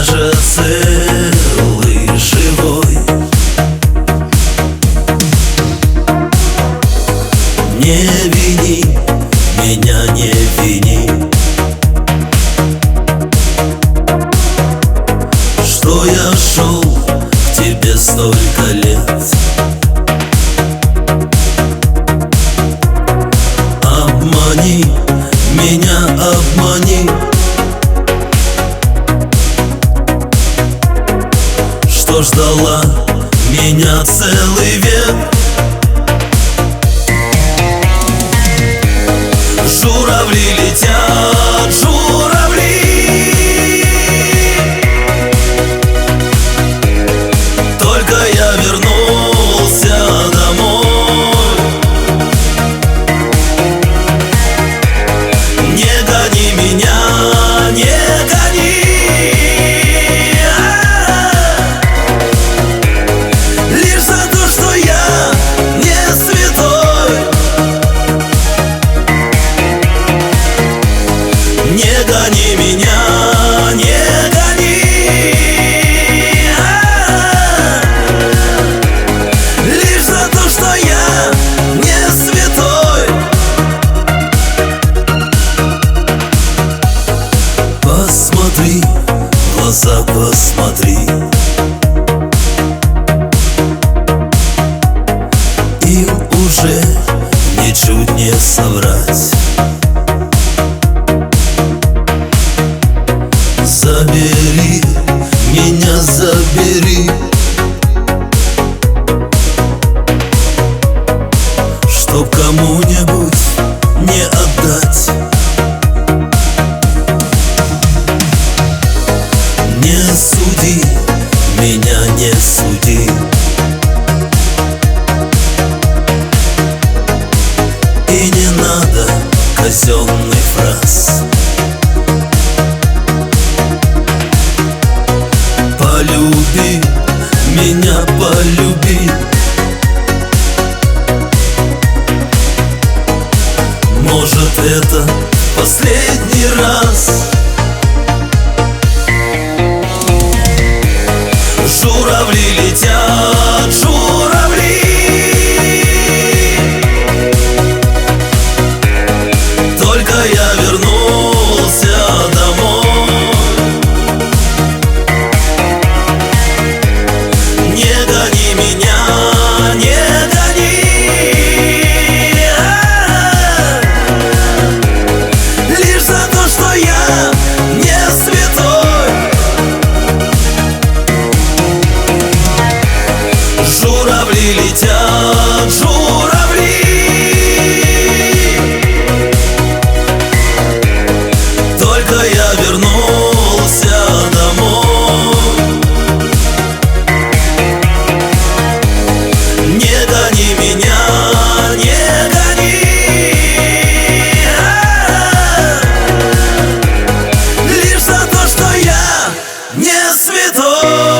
же целый, живой. Не вини меня, не вини, что я шел к тебе столько лет. Обмани меня, обмани, что ждала меня целый век. Журавли летят, журавли, только я вернулся домой. Не гони меня, не гони, лишь за то, что я не святой. Не гони меня, не гони, лишь за то, что я не святой. Посмотри, в глаза посмотри, им уже ничуть не соврать. Забери меня, забери, чтоб кому-нибудь не отдать. Не суди меня, не суди, и не надо казенных фраз. Полюби меня, полюби, может, это последний раз. Журавли летят, журавли, только я вернулся домой. Не гони меня, не гони, лишь за то, что я не святой. Журавли летят, журавли, только я вернулся домой. Не гони меня, не гони, лишь за то, что я не святой.